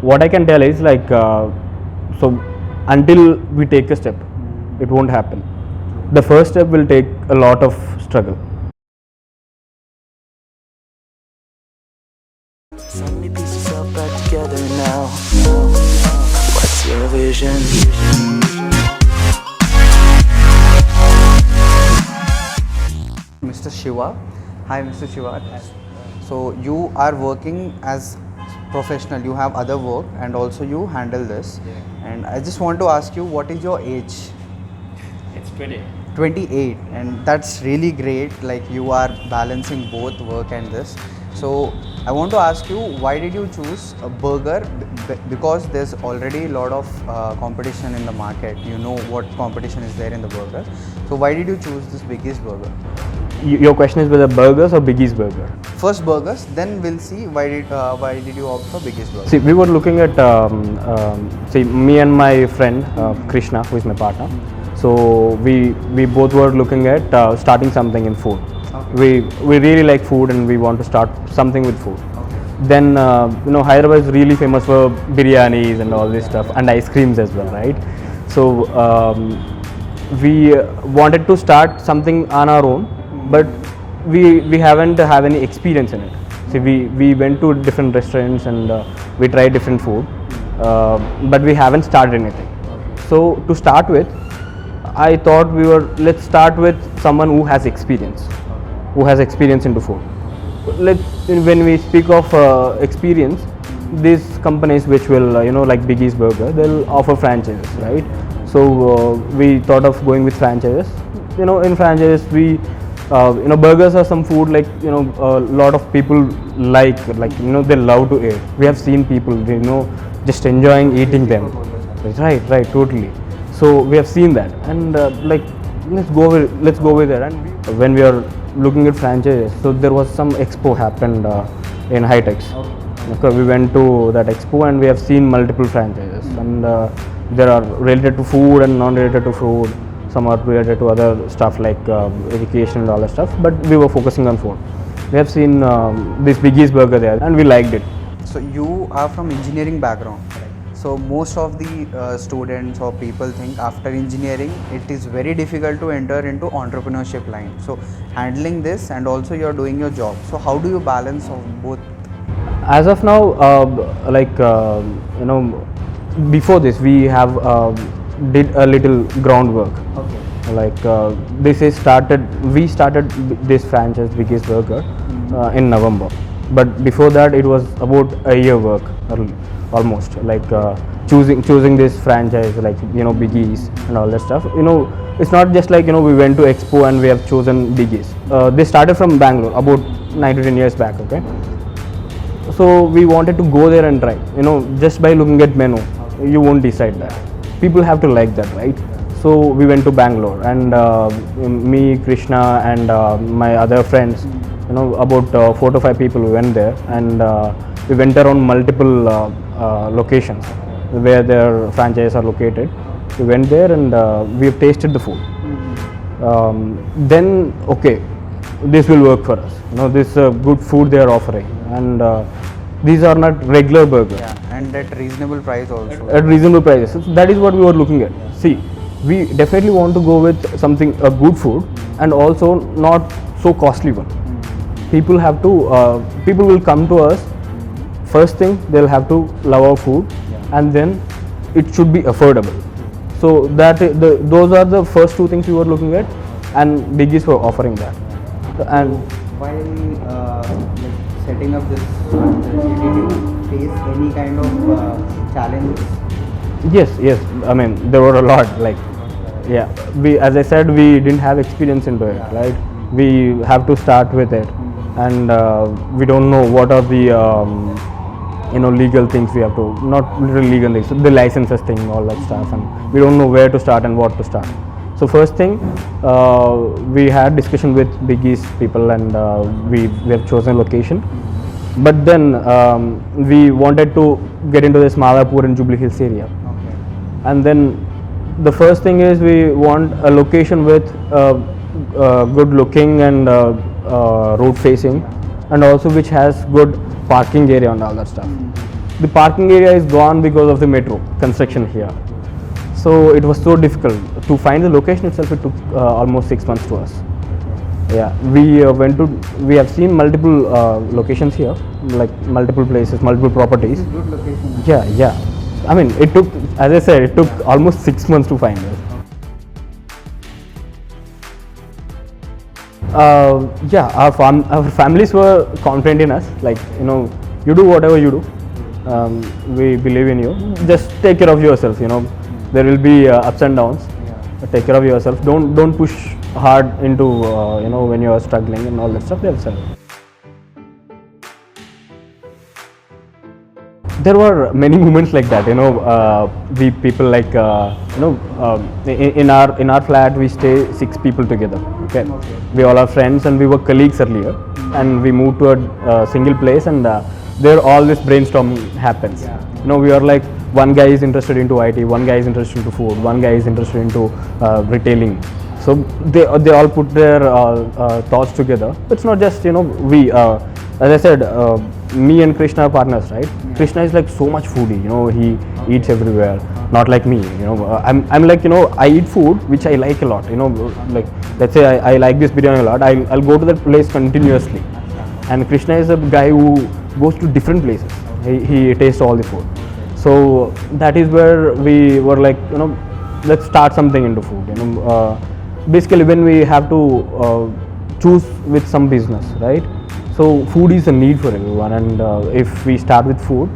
What I can tell is like, so until we take a step, it won't happen. The first step will take a lot of struggle. So many pieces all back together now. What's your vision? Mr. Shiva. Hi, Mr. Shiva. So you are working as professional. You have other work, and also you handle this. And I just want to ask you, what is your age? It's 20. 28, and that's really great. Like, you are balancing both work and this. So I want to ask you, why did you choose a burger? Because there's already a lot of competition in the market. You know what competition is there in the burger. So why did you choose this Biggie's burger? Your question is whether burgers or Biggie's burger? First burgers, then we'll see why did you opt for Biggie's burger. See, we were looking at, see, me and my friend Krishna, who is my partner. So we both were looking at starting something in food. Okay. We really like food and we want to start something with food. Okay. Then Hyderabad is really famous for biryanis and all this stuff, and ice creams as well, right? So we wanted to start something on our own, but we haven't have any experience in it. See, we went to different restaurants and we tried different food, but we haven't started anything. So to start with, I thought let's start with someone who has experience into food. When we speak of experience, these companies which will like Biggie's Burger, they'll offer franchises, right? So we thought of going with franchises. In franchises we burgers are some food like a lot of people like they love to eat. We have seen people just enjoying eating them. Right, totally. So we have seen that, and let's go with it. And when we are looking at franchises, so there was some expo happened in Hightex. Okay, we went to that expo and we have seen multiple franchises, and there are related to food and non-related to food. Some are related to other stuff like education and all that stuff. But we were focusing on food. We have seen this Biggie's Burger there, and we liked it. So you are from engineering background. So most of the students or people think after engineering it is very difficult to enter into entrepreneurship line. So handling this and also you're doing your job. So how do you balance of both? As of now, before this we have did a little groundwork. Okay. Like we started this franchise Biggie's Burger in November, but before that it was about a year work almost, like choosing this franchise, like Biggie's and all that stuff. It's not just like we went to expo and we have chosen Biggie's. They started from Bangalore about 9 to 10 years back. Okay, so we wanted to go there and try. Just by looking at menu, you won't decide that. People have to like that, right? So we went to Bangalore, and me, Krishna, and my other friends, about 4 to 5 people, we went there, and we went around multiple locations where their franchises are located. We went there and we have tasted the food. Then okay, this will work for us. This good food they are offering, and these are not regular burgers. Yeah, and at reasonable price also. At reasonable prices. So that is what we were looking at. See, we definitely want to go with something a good food and also not so costly one. People will come to us. First thing, they'll have to love our food, and then it should be affordable. So those are the first two things we were looking at, and Biggie's were offering that. And while setting up this franchise, did you face any kind of challenges? yes, I mean there were a lot. Like, yeah, as I said, we didn't have experience into it, right? We have to start with it, and we don't know what are the legal things we have to, not literally legal things, the licenses thing, all that stuff, and we don't know where to start and what to start. So first thing, we had discussion with Biggie's people, and we have chosen location. But then we wanted to get into this Madhapur and Jubilee Hills area. Okay. And then the first thing is we want a location with good looking and road facing, and also which has good parking area and all that stuff. the parking area is gone because of the metro construction here. So it was so difficult to find the location itself. It took almost 6 months to us. Yeah, we have seen multiple locations here, like multiple places, multiple properties. Good location. Yeah. I mean, it took, as I said, it took almost 6 months to find us. Yeah, our families were confident in us. Like, you do whatever you do. We believe in you. Just take care of yourself. There will be ups and downs. But take care of yourself. Don't push hard into when you are struggling and all that stuff. They'll sell. There were many moments like that. We people like in our flat we stay 6 people together. Okay, we all are friends and we were colleagues earlier, and we moved to a single place, and there all this brainstorming happens. We are like, one guy is interested into IT, one guy is interested into food, one guy is interested into retailing. So they all put their thoughts together. It's not just we. As I said, me and Krishna are partners, right? Krishna is like so much foodie. He eats everywhere. Not like me. I'm like I eat food which I like a lot. Like let's say I like this biryani a lot. I'll go to that place continuously. And Krishna is a guy who goes to different places. He tastes all the food. So that is where we were like, let's start something into food. Basically, when we have to choose with some business, right? So food is a need for everyone, and if we start with food,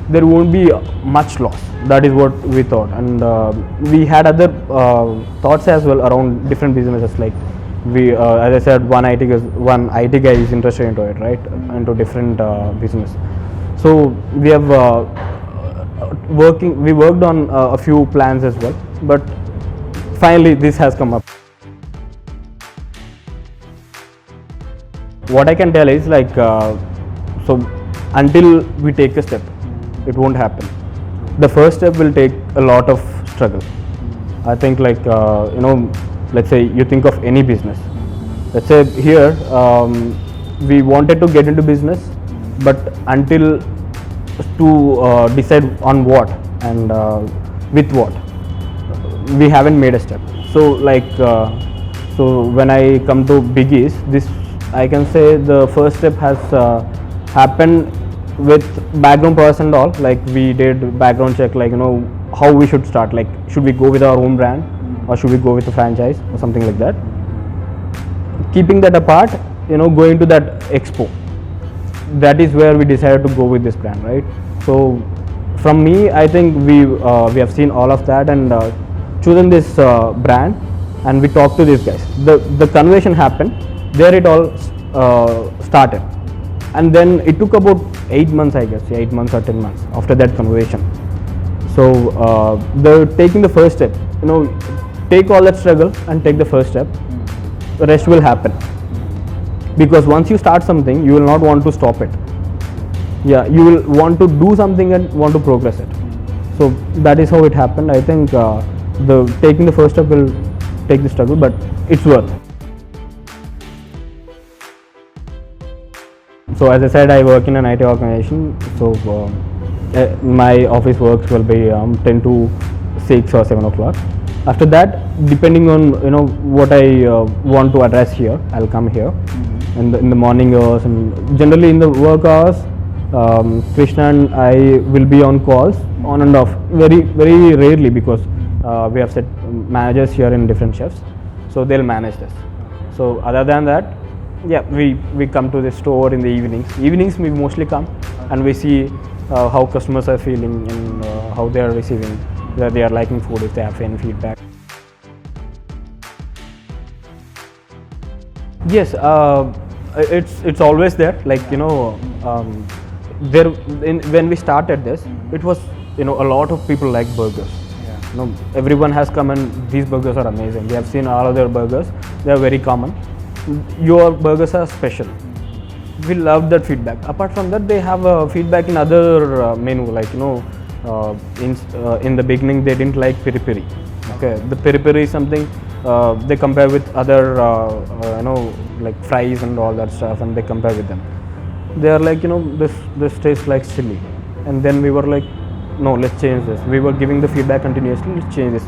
there won't be much loss. That is what we thought, and we had other thoughts as well around different businesses. Like as I said, one IT guy is interested into it, right? Into different business. So we have we worked on a few plans as well, but finally this has come up. What I can tell is like, so until we take a step, it won't happen. The first step will take a lot of struggle. I think like, let's say you think of any business. Let's say here, we wanted to get into business, but until to decide on what and with what, we haven't made a step. So like, so when I come to Biggies, this I can say the first step has happened with background process and all. Like we did background check, like how we should start. Like should we go with our own brand or should we go with a franchise or something like that. Keeping that apart, going to that expo, that is where we decided to go with this brand, right? So from me, I think we have seen all of that and chosen this brand, and we talked to these guys. The conversation happened. There it all started, and then it took about 8 months, I guess, 8 months or 10 months after that conversation. So taking the first step, take all that struggle and take the first step. The rest will happen, because once you start something, you will not want to stop it. Yeah, you will want to do something and want to progress it. So that is how it happened. I think taking the first step will take the struggle, but it's worth. So as I said, I work in an IT organization. So my office works will be 10 to 6 or 7 o'clock. After that, depending on what I want to address here, I'll come here. And in the morning hours, and generally in the work hours, Krishna and I will be on calls on and off, very very rarely, because we have set managers here in different shifts, so they'll manage this. So other than that, yeah, we come to the store in the evenings we mostly come, and we see how customers are feeling and how they are receiving, whether they are liking food, if they have any feedback. Yes, it's always there. Like when we started this, it was a lot of people like burgers. Everyone has come and these burgers are amazing. We have seen all other burgers; they are very common. Your burgers are special. We love that feedback. Apart from that, they have feedback in other menu, like in the beginning they didn't like peri peri. Okay, the peri peri is something they compare with other like fries and all that stuff, and they compare with them. They are like this tastes like chili. and then we were like, no, let's change this. We were giving the feedback continuously, let's change this.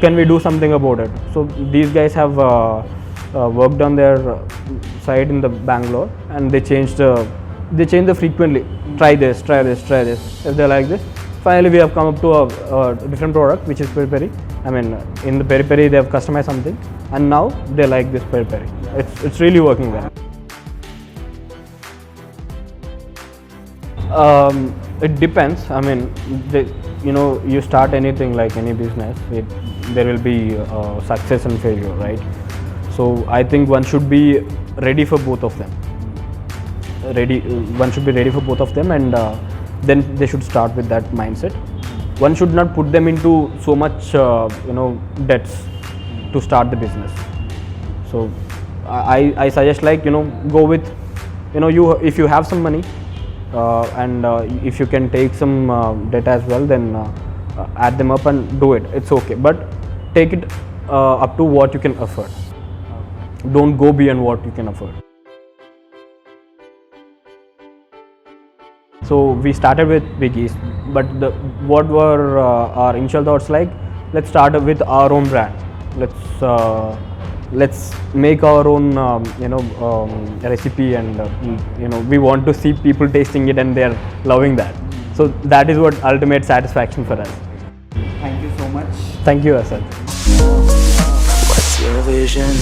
Can we do something about it? So these guys have worked on their side in the Bangalore, and they changed the frequently. Try this, try this, try this. If they like this, finally we have come up to a different product, which is peri peri. I mean, in the peri peri they have customized something, and now they like this peri peri. It's really working well. It depends. I mean, you start anything like any business, there will be success and failure, right? So I think one should be ready for both of them. One should be ready for both of them, and then they should start with that mindset. One should not put them into so much, debts to start the business. So I suggest, like, go with, if you have some money, and if you can take some debt as well, then add them up and do it. It's okay, but take it up to what you can afford. Don't go beyond what you can afford. So we started with Biggies, but what were our initial thoughts like? Let's start with our own brand. Let's make our own recipe, and we want to see people tasting it and they're loving that. So that is what ultimate satisfaction for us. Thank you so much. Thank you, Asad. What's your vision?